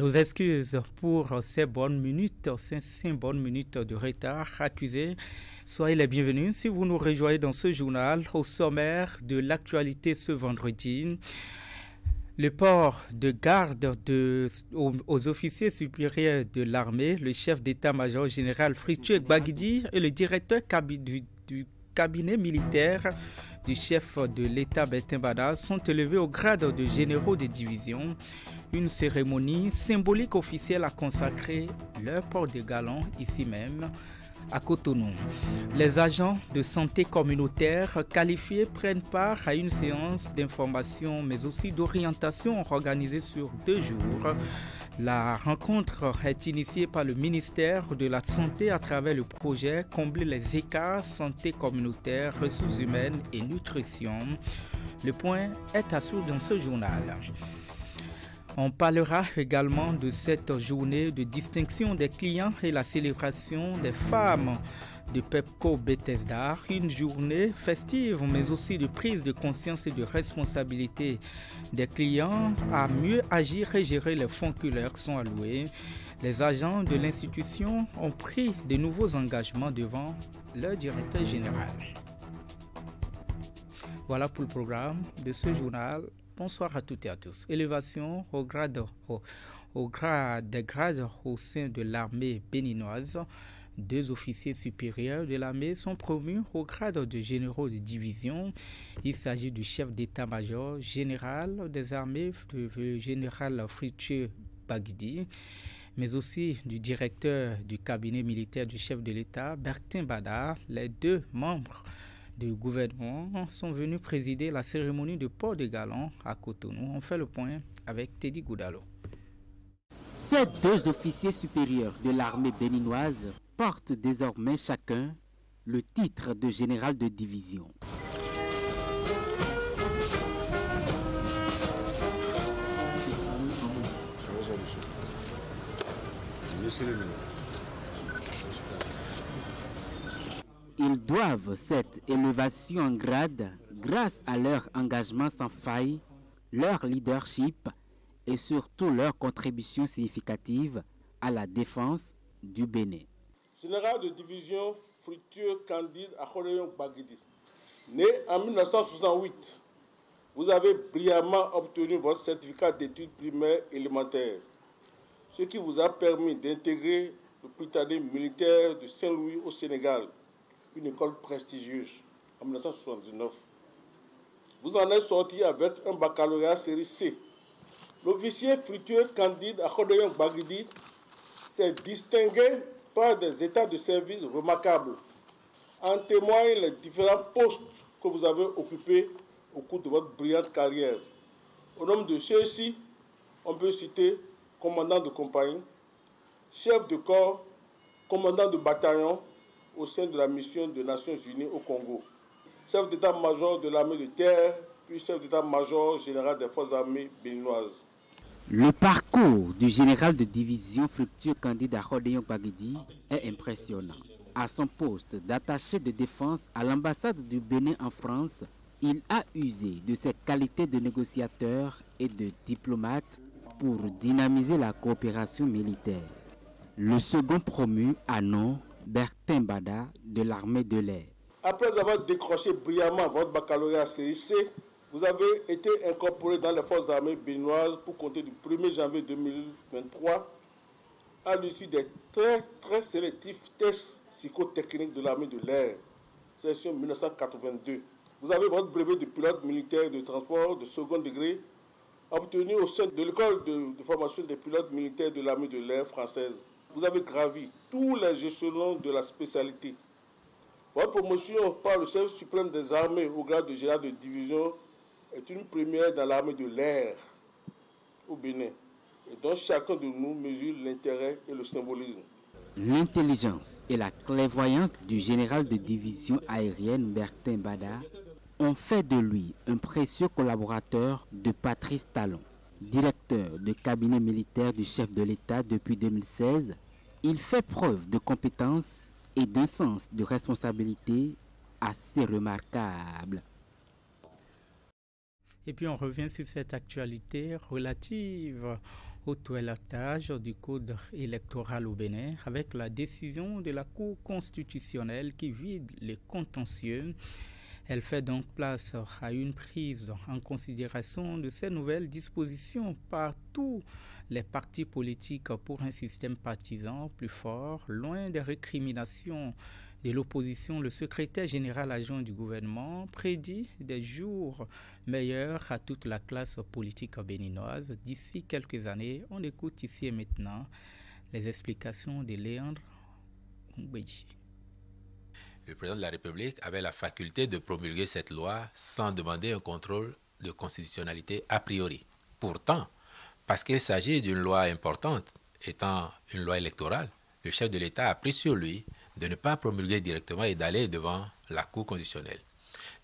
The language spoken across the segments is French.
Nos excuses pour ces bonnes minutes, ces 5 bonnes minutes de retard accusé. Soyez les bienvenus si vous nous rejoignez dans ce journal au sommaire de l'actualité ce vendredi. Le port de garde aux officiers supérieurs de l'armée, le chef d'état-major général Fructueux Gbagidi et le directeur du cabinet militaire du chef de l'État Bertin Bada sont élevés au grade de généraux de division. Une cérémonie symbolique officielle a consacré leur port de galon ici même à Cotonou. Les agents de santé communautaire qualifiés prennent part à une séance d'information mais aussi d'orientation organisée sur 2 jours. La rencontre est initiée par le ministère de la Santé à travers le projet Combler les écarts santé communautaire, ressources humaines et nutrition. Le point est à suivre dans ce journal. On parlera également de cette journée de distinction des clients et la célébration des femmes de Pepco Bethesda, une journée festive mais aussi de prise de conscience et de responsabilité des clients à mieux agir et gérer les fonds qui leur sont alloués. Les agents de l'institution ont pris de nouveaux engagements devant leur directeur général. Voilà pour le programme de ce journal. Bonsoir à toutes et à tous. Élévation au grade au sein de l'armée béninoise. 2 officiers supérieurs de l'armée sont promus au grade de généraux de division. Il s'agit du chef d'état-major général des armées, le général Fructueux Gbagidi, mais aussi du directeur du cabinet militaire du chef de l'État, Bertin Bada. Les 2 membres du gouvernement sont venus présider la cérémonie de port de galon à Cotonou. On fait le point avec Teddy Goudalo. Ces 2 officiers supérieurs de l'armée béninoise portent désormais chacun le titre de général de division. Monsieur le ministre. Ils doivent cette élévation en grade grâce à leur engagement sans faille, leur leadership et surtout leur contribution significative à la défense du Bénin. Général de division Fructueux Candide Akholeyon Gbagidi, né en 1968, vous avez brillamment obtenu votre certificat d'études primaires élémentaires, ce qui vous a permis d'intégrer le Prytanée militaire de Saint-Louis au Sénégal, une école prestigieuse, en 1979. Vous en êtes sorti avec un baccalauréat série C. L'officier Fructueux Candide Akholeyon Gbagidi s'est distingué par des états de service remarquables. En témoignent les différents postes que vous avez occupés au cours de votre brillante carrière. Au nom de ceux-ci, on peut citer commandant de compagnie, chef de corps, commandant de bataillon, au sein de la mission des Nations Unies au Congo, chef d'état-major de l'armée de terre, puis chef d'état-major général des forces armées béninoises. Le parcours du général de division Fructueux Candide Akholeyon Gbagidi est impressionnant. À son poste d'attaché de défense à l'ambassade du Bénin en France, il a usé de ses qualités de négociateur et de diplomate pour dynamiser la coopération militaire. Le second promu a nom Bertin Bada de l'armée de l'air. Après avoir décroché brillamment votre baccalauréat série C, vous avez été incorporé dans les forces armées béninoises pour compter du 1er janvier 2023 à l'issue des très sélectifs tests psychotechniques de l'armée de l'air, session 1982. Vous avez votre brevet de pilote militaire de transport de second degré obtenu au sein de l'école de formation des pilotes militaires de l'armée de l'air française. Vous avez gravi tous les échelons de la spécialité. Votre promotion par le chef suprême des armées au grade de général de division est une première dans l'armée de l'air au Bénin, et dont chacun de nous mesure l'intérêt et le symbolisme. L'intelligence et la clairvoyance du général de division aérienne Bertin Bada ont fait de lui un précieux collaborateur de Patrice Talon, directeur de cabinet militaire du chef de l'État depuis 2016. Il fait preuve de compétence et d'un sens de responsabilité assez remarquable. Et puis on revient sur cette actualité relative au toilettage du code électoral au Bénin avec la décision de la Cour constitutionnelle qui vide les contentieux. Elle fait donc place à une prise en considération de ces nouvelles dispositions par tous les partis politiques pour un système partisan plus fort, loin des récriminations de l'opposition. Le secrétaire général adjoint du gouvernement prédit des jours meilleurs à toute la classe politique béninoise d'ici quelques années. On écoute ici et maintenant les explications de Léandre Ngbeji. Le président de la République avait la faculté de promulguer cette loi sans demander un contrôle de constitutionnalité a priori. Pourtant, parce qu'il s'agit d'une loi importante, étant une loi électorale, le chef de l'État a pris sur lui de ne pas promulguer directement et d'aller devant la Cour constitutionnelle.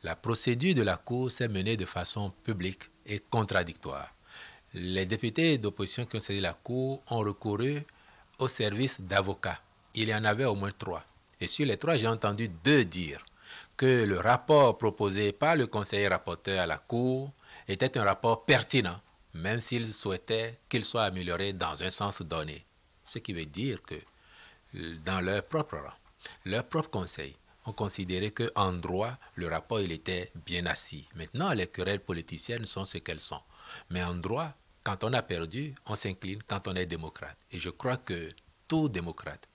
La procédure de la Cour s'est menée de façon publique et contradictoire. Les députés d'opposition qui ont saisi la Cour ont recouru au service d'avocats. Il y en avait au moins 3. Et sur les 3, j'ai entendu 2 dire que le rapport proposé par le conseiller rapporteur à la Cour était un rapport pertinent, même s'il souhaitait qu'il soit amélioré dans un sens donné. Ce qui veut dire que dans leur propre rang, leur propre conseil ont considéré qu'en droit, le rapport il était bien assis. Maintenant, les querelles politiciennes sont ce qu'elles sont. Mais en droit, quand on a perdu, on s'incline quand on est démocrate. Et je crois que tout démocrate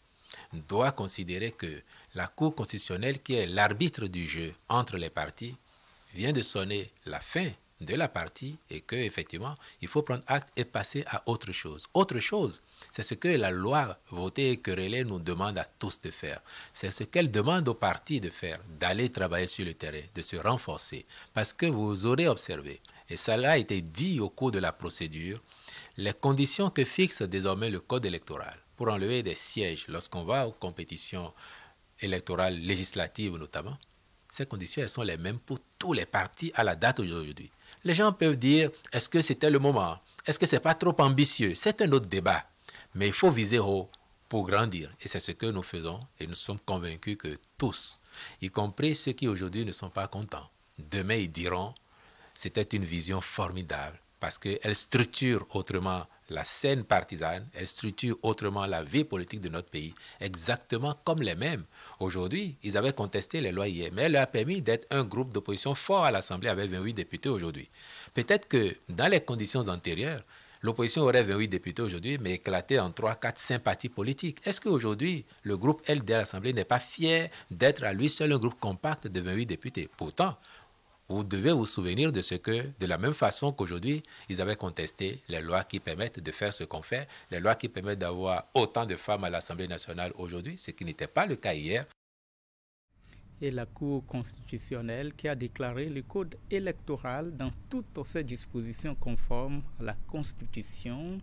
doit considérer que la Cour constitutionnelle, qui est l'arbitre du jeu entre les partis, vient de sonner la fin de la partie et qu'effectivement, il faut prendre acte et passer à autre chose. Autre chose, c'est ce que la loi votée et querellée nous demande à tous de faire. C'est ce qu'elle demande aux partis de faire, d'aller travailler sur le terrain, de se renforcer. Parce que vous aurez observé, et cela a été dit au cours de la procédure, les conditions que fixe désormais le code électoral pour enlever des sièges lorsqu'on va aux compétitions électorales législatives notamment, ces conditions elles sont les mêmes pour tous les partis à la date d'aujourd'hui. Les gens peuvent dire, est-ce que c'était le moment? Est-ce que ce n'est pas trop ambitieux? C'est un autre débat. Mais il faut viser haut pour grandir. Et c'est ce que nous faisons. Et nous sommes convaincus que tous, y compris ceux qui aujourd'hui ne sont pas contents, demain ils diront, c'était une vision formidable parce qu'elle structure autrement la scène partisane, elle structure autrement la vie politique de notre pays, exactement comme les mêmes. Aujourd'hui, ils avaient contesté les lois hier, mais elle leur a permis d'être un groupe d'opposition fort à l'Assemblée avec 28 députés aujourd'hui. Peut-être que dans les conditions antérieures, l'opposition aurait 28 députés aujourd'hui, mais éclaté en 3, 4, 5 partis politiques. Est-ce qu'aujourd'hui, le groupe LD à l'Assemblée n'est pas fier d'être à lui seul un groupe compact de 28 députés? Pourtant, vous devez vous souvenir de ce que, de la même façon qu'aujourd'hui, ils avaient contesté les lois qui permettent de faire ce qu'on fait, les lois qui permettent d'avoir autant de femmes à l'Assemblée nationale aujourd'hui, ce qui n'était pas le cas hier. Et la Cour constitutionnelle qui a déclaré le code électoral dans toutes ses dispositions conformes à la Constitution.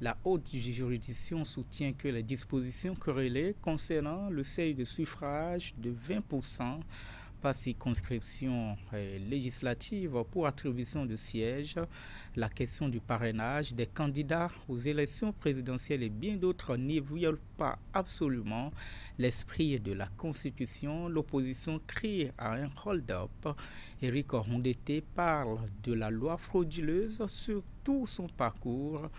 La haute juridiction soutient que les dispositions querellées concernant le seuil de suffrage de 20% par circonscription législative pour attribution de sièges, la question du parrainage des candidats aux élections présidentielles et bien d'autres ne violent pas absolument l'esprit de la Constitution. L'opposition crie à un hold-up. Éric Rondeté parle de la loi frauduleuse sur tout son parcours.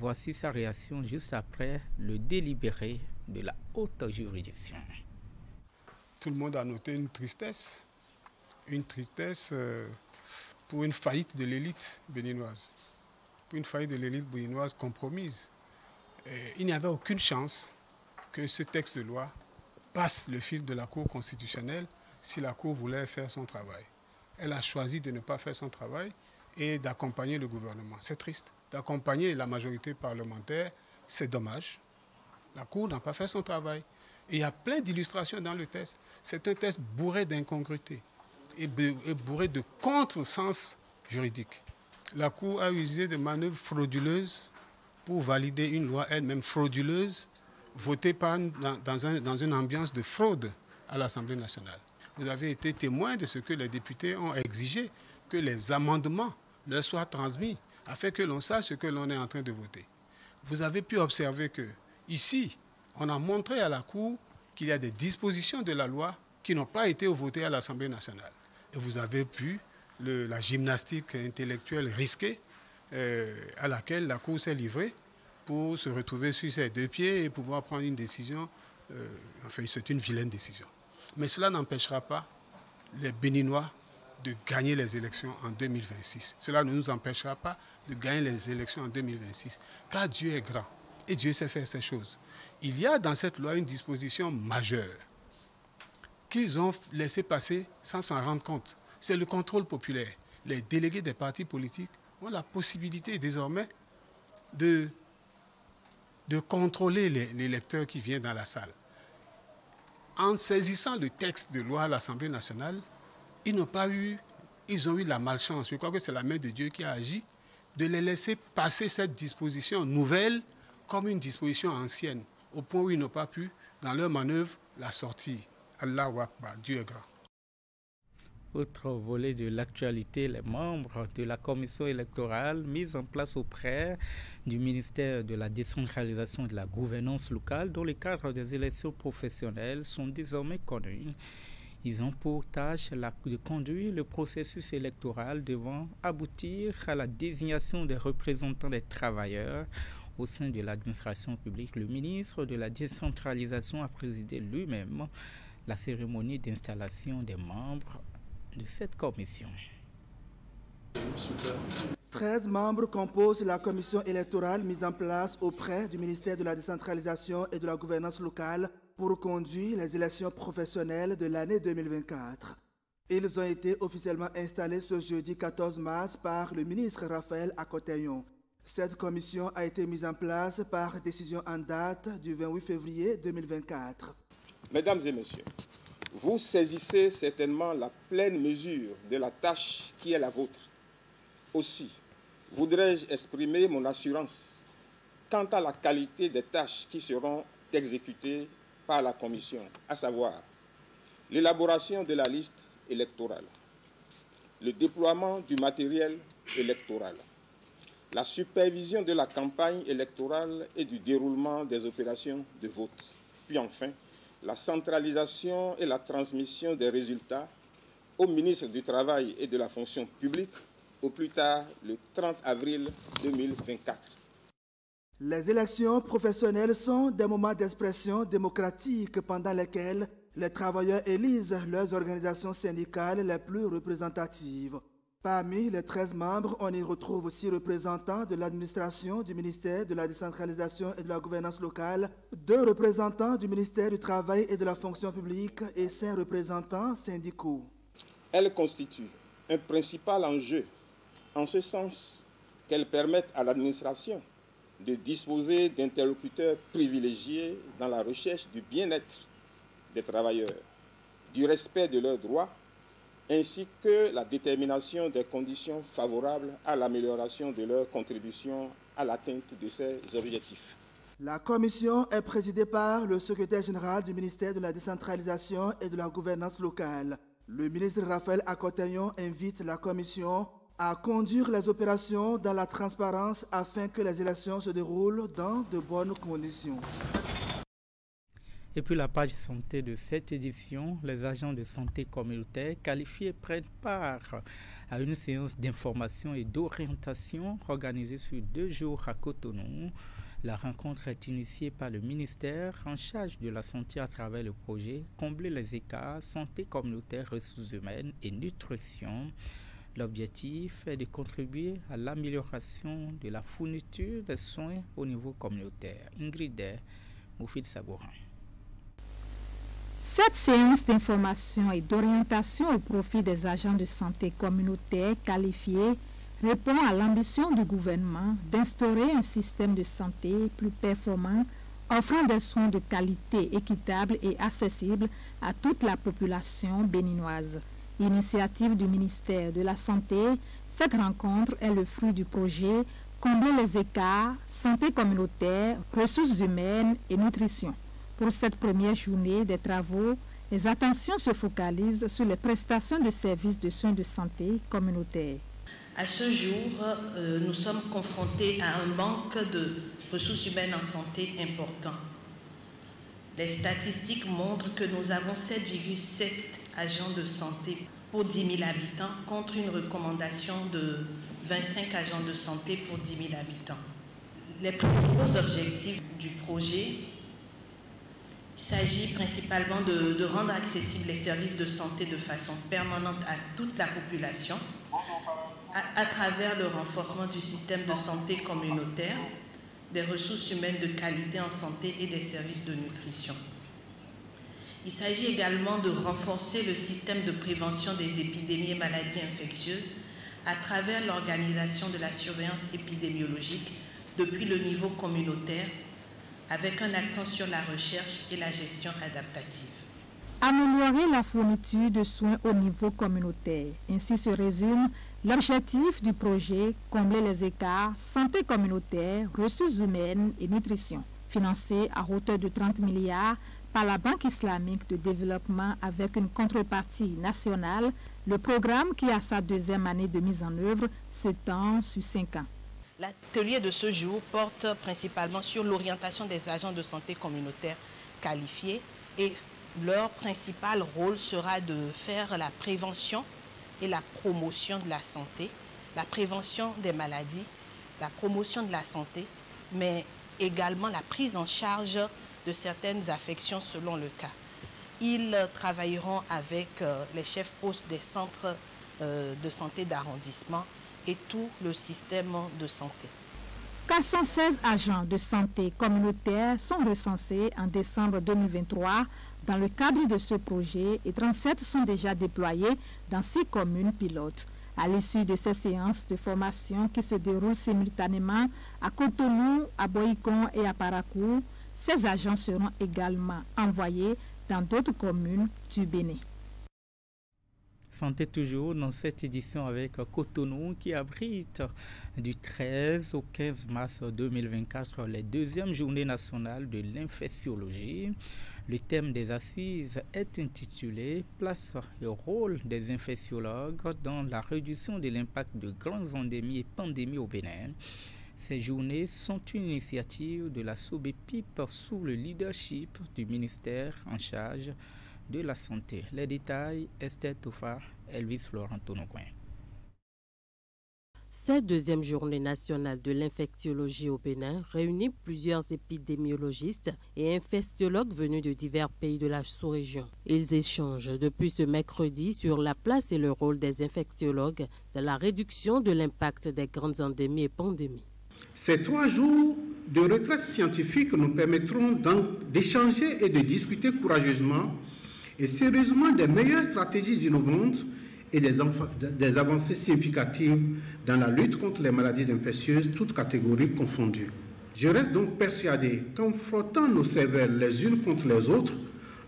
Voici sa réaction juste après le délibéré de la haute juridiction. Tout le monde a noté une tristesse pour une faillite de l'élite béninoise, pour une faillite de l'élite béninoise compromise. Il n'y avait aucune chance que ce texte de loi passe le fil de la Cour constitutionnelle si la Cour voulait faire son travail. Elle a choisi de ne pas faire son travail et d'accompagner le gouvernement. C'est triste. D'accompagner la majorité parlementaire, c'est dommage. La Cour n'a pas fait son travail. Et il y a plein d'illustrations dans le test. C'est un test bourré d'incongruités et bourré de contresens juridiques. La Cour a usé de manœuvres frauduleuses pour valider une loi elle-même frauduleuse, votée dans une ambiance de fraude à l'Assemblée nationale. Vous avez été témoin de ce que les députés ont exigé, que les amendements leur soient transmis, afin que l'on sache ce que l'on est en train de voter. Vous avez pu observer que, ici, on a montré à la Cour qu'il y a des dispositions de la loi qui n'ont pas été votées à l'Assemblée nationale. Et vous avez vu la gymnastique intellectuelle risquée à laquelle la Cour s'est livrée pour se retrouver sur ses deux pieds et pouvoir prendre une décision. Enfin, c'est une vilaine décision. Mais cela n'empêchera pas les Béninois de gagner les élections en 2026. Cela ne nous empêchera pas de gagner les élections en 2026, car Dieu est grand et Dieu sait faire ces choses. Il y a dans cette loi une disposition majeure qu'ils ont laissé passer sans s'en rendre compte. C'est le contrôle populaire. Les délégués des partis politiques ont la possibilité désormais de contrôler les électeurs qui viennent dans la salle. En saisissant le texte de loi à l'Assemblée nationale, ils ont eu la malchance, je crois que c'est la main de Dieu qui a agi, de les laisser passer cette disposition nouvelle comme une disposition ancienne, au point où ils n'ont pas pu, dans leur manœuvre, la sortir. Allahu Akbar, Dieu est grand. Autre volet de l'actualité, les membres de la commission électorale mise en place auprès du ministère de la décentralisation et de la gouvernance locale dans le cadre des élections professionnelles sont désormais connus. Ils ont pour tâche de conduire le processus électoral devant aboutir à la désignation des représentants des travailleurs au sein de l'administration publique. Le ministre de la décentralisation a présidé lui-même la cérémonie d'installation des membres de cette commission. 13 membres composent la commission électorale mise en place auprès du ministère de la décentralisation et de la gouvernance locale pour conduire les élections professionnelles de l'année 2024. Ils ont été officiellement installés ce jeudi 14 mars par le ministre Raphaël Akoteyong. Cette commission a été mise en place par décision en date du 28 février 2024. Mesdames et messieurs, vous saisissez certainement la pleine mesure de la tâche qui est la vôtre. Aussi, voudrais-je exprimer mon assurance quant à la qualité des tâches qui seront exécutées par la Commission, à savoir l'élaboration de la liste électorale, le déploiement du matériel électoral, la supervision de la campagne électorale et du déroulement des opérations de vote, puis enfin, la centralisation et la transmission des résultats au ministre du Travail et de la Fonction publique au plus tard le 30 avril 2024. Les élections professionnelles sont des moments d'expression démocratique pendant lesquels les travailleurs élisent leurs organisations syndicales les plus représentatives. Parmi les 13 membres, on y retrouve aussi représentants de l'administration du ministère de la décentralisation et de la gouvernance locale, 2 représentants du ministère du Travail et de la Fonction publique et 5 représentants syndicaux. Elles constituent un principal enjeu en ce sens qu'elles permettent à l'administration de disposer d'interlocuteurs privilégiés dans la recherche du bien-être des travailleurs, du respect de leurs droits, ainsi que la détermination des conditions favorables à l'amélioration de leur contribution à l'atteinte de ces objectifs. La commission est présidée par le secrétaire général du ministère de la décentralisation et de la gouvernance locale. Le ministre Raphaël Akoteyong invite la commission à conduire les opérations dans la transparence afin que les élections se déroulent dans de bonnes conditions. Et puis la page santé de cette édition, les agents de santé communautaire qualifiés prennent part à une séance d'information et d'orientation organisée sur 2 jours à Cotonou. La rencontre est initiée par le ministère en charge de la santé à travers le projet Combler les écarts, santé communautaire, ressources humaines et nutrition. L'objectif est de contribuer à l'amélioration de la fourniture des soins au niveau communautaire. Ingrid Moufid Sabouran. Cette séance d'information et d'orientation au profit des agents de santé communautaire qualifiés répond à l'ambition du gouvernement d'instaurer un système de santé plus performant, offrant des soins de qualité équitables et accessibles à toute la population béninoise. Initiative du ministère de la Santé, cette rencontre est le fruit du projet Combler les écarts, santé communautaire, ressources humaines et nutrition. Pour cette première journée des travaux, les attentions se focalisent sur les prestations de services de soins de santé communautaire. À ce jour, nous sommes confrontés à un manque de ressources humaines en santé important. Les statistiques montrent que nous avons 7,7 agents de santé pour 10 000 habitants contre une recommandation de 25 agents de santé pour 10 000 habitants. Les principaux objectifs du projet, il s'agit principalement de rendre accessibles les services de santé de façon permanente à toute la population à travers le renforcement du système de santé communautaire, des ressources humaines de qualité en santé et des services de nutrition. Il s'agit également de renforcer le système de prévention des épidémies et maladies infectieuses à travers l'organisation de la surveillance épidémiologique depuis le niveau communautaire, avec un accent sur la recherche et la gestion adaptative. Améliorer la fourniture de soins au niveau communautaire. Ainsi se résume l'objectif du projet, combler les écarts santé communautaire, ressources humaines et nutrition, financé à hauteur de 30 milliards par la Banque islamique de développement avec une contrepartie nationale. Le programme, qui a sa deuxième année de mise en œuvre, s'étend sur 5 ans. L'atelier de ce jour porte principalement sur l'orientation des agents de santé communautaire qualifiés et leur principal rôle sera de faire la prévention et la promotion de la santé, la prévention des maladies, la promotion de la santé, mais également la prise en charge de certaines affections selon le cas. Ils travailleront avec les chefs postes des centres de santé d'arrondissement et tout le système de santé. 416 agents de santé communautaire sont recensés en décembre 2023 dans le cadre de ce projet et 37 sont déjà déployés dans 6 communes pilotes. À l'issue de ces séances de formation qui se déroulent simultanément à Cotonou, à Boïkon et à Parakou, ces agents seront également envoyés dans d'autres communes du Bénin. Santé toujours dans cette édition avec Cotonou qui abrite du 13 au 15 mars 2024 les 2e journées nationales de l'infectiologie. Le thème des assises est intitulé « Place et rôle des infectiologues dans la réduction de l'impact de grandes endémies et pandémies au Bénin ». Ces journées sont une initiative de la SOBEPIP sous le leadership du ministère en charge de la santé. Les détails, Esther Toufa, Elvis Florent Tonocoin. Cette 2e journée nationale de l'infectiologie au Bénin réunit plusieurs épidémiologistes et infectiologues venus de divers pays de la sous-région. Ils échangent depuis ce mercredi sur la place et le rôle des infectiologues dans la réduction de l'impact des grandes endémies et pandémies. Ces 3 jours de retraite scientifique nous permettront donc d'échanger et de discuter courageusement et sérieusement des meilleures stratégies innovantes et des avancées significatives dans la lutte contre les maladies infectieuses, toutes catégories confondues. Je reste donc persuadé qu'en frottant nos cervelles les unes contre les autres,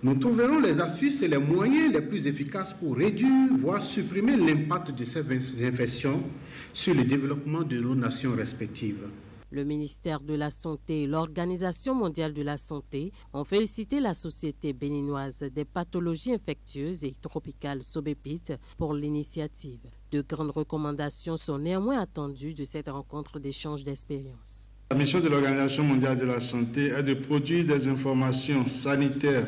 nous trouverons les astuces et les moyens les plus efficaces pour réduire, voire supprimer l'impact de ces infections sur le développement de nos nations respectives. Le ministère de la Santé et l'Organisation mondiale de la santé ont félicité la Société béninoise des pathologies infectieuses et tropicales SOBEPIT pour l'initiative. De grandes recommandations sont néanmoins attendues de cette rencontre d'échange d'expériences. La mission de l'Organisation mondiale de la santé est de produire des informations sanitaires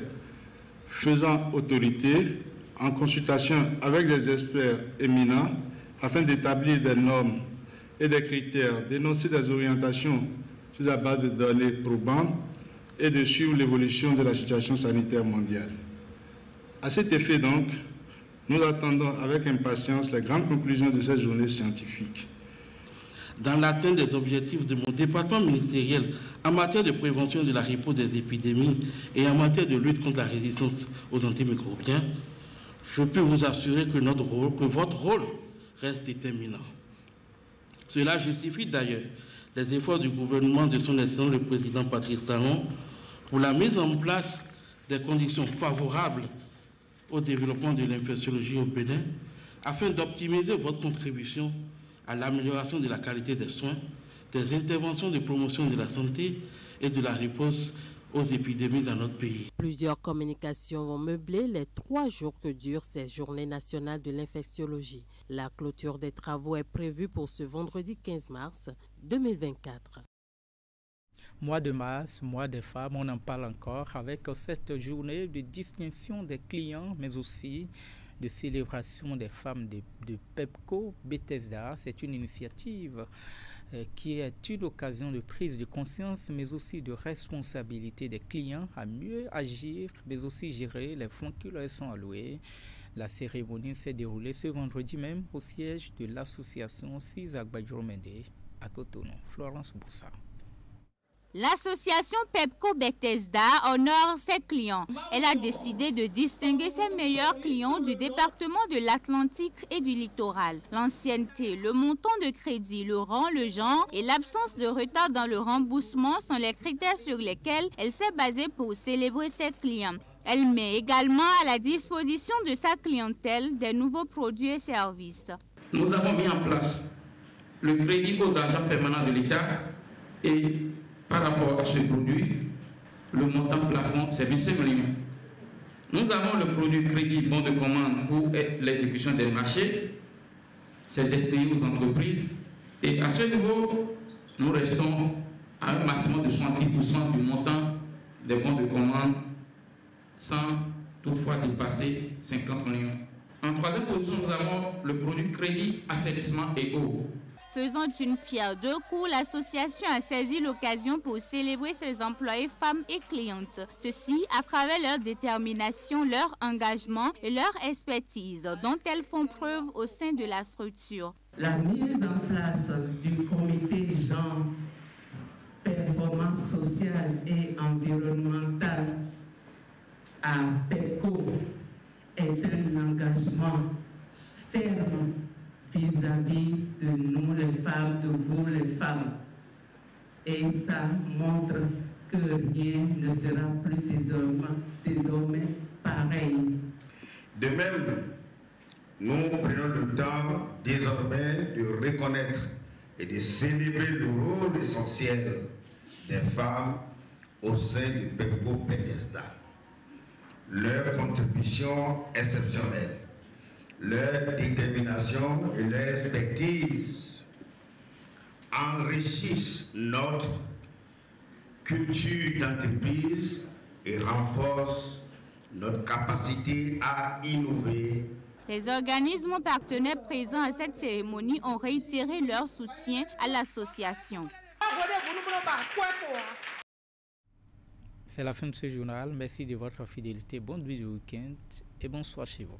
faisant autorité en consultation avec des experts éminents afin d'établir des normes et des critères, d'énoncer des orientations sur la base de données probantes et de suivre l'évolution de la situation sanitaire mondiale. À cet effet donc, nous attendons avec impatience les grandes conclusions de cette journée scientifique. Dans l'atteinte des objectifs de mon département ministériel en matière de prévention de la riposte des épidémies et en matière de lutte contre la résistance aux antimicrobiens, je peux vous assurer que votre rôle reste déterminant. Cela justifie d'ailleurs les efforts du gouvernement de son Excellence le Président Patrice Talon pour la mise en place des conditions favorables au développement de l'infectiologie au Bénin afin d'optimiser votre contribution à l'amélioration de la qualité des soins, des interventions de promotion de la santé et de la riposte aux épidémies dans notre pays. Plusieurs communications vont meubler les 3 jours que durent ces journées nationales de l'infectiologie. La clôture des travaux est prévue pour ce vendredi 15 mars 2024. Mois de mars, mois des femmes, on en parle encore avec cette journée de distinction des clients, mais aussi de célébration des femmes de PEPCO Bethesda. C'est une initiative qui est une occasion de prise de conscience, mais aussi de responsabilité des clients à mieux agir, mais aussi gérer les fonds qui leur sont alloués. La cérémonie s'est déroulée ce vendredi même au siège de l'association Sisak Badjourmende à Cotonou. Florence Boussa. L'association Pepco Bethesda honore ses clients. Elle a décidé de distinguer ses meilleurs clients du département de l'Atlantique et du littoral. L'ancienneté, le montant de crédit, le rang, le genre et l'absence de retard dans le remboursement sont les critères sur lesquels elle s'est basée pour célébrer ses clients. Elle met également à la disposition de sa clientèle des nouveaux produits et services. Nous avons mis en place le crédit aux agents permanents de l'État et par rapport à ce produit, le montant plafond, c'est 25 millions. Nous avons le produit crédit bon de commande pour l'exécution des marchés. C'est destiné aux entreprises. Et à ce niveau, nous restons à un maximum de 70% du montant des bons de commande sans toutefois dépasser 50 millions. En troisième position, nous avons le produit crédit, assainissement et eau. Faisant une pierre deux coups, l'association a saisi l'occasion pour célébrer ses employés femmes et clientes. Ceci à travers leur détermination, leur engagement et leur expertise dont elles font preuve au sein de la structure. La mise en place du comité genre, performance sociale et environnementale à PEPCO est un engagement ferme vis-à-vis de nous les femmes, de vous les femmes. Et ça montre que rien ne sera plus désormais pareil. De même, nous prenons le temps désormais de reconnaître et de célébrer le rôle essentiel des femmes au sein du Pepco Bethesda. Leur contribution exceptionnelle, leur détermination et leur expertise enrichissent notre culture d'entreprise et renforcent notre capacité à innover. Les organismes partenaires présents à cette cérémonie ont réitéré leur soutien à l'association. C'est la fin de ce journal. Merci de votre fidélité. Bonne nuit du week-end et bonsoir chez vous.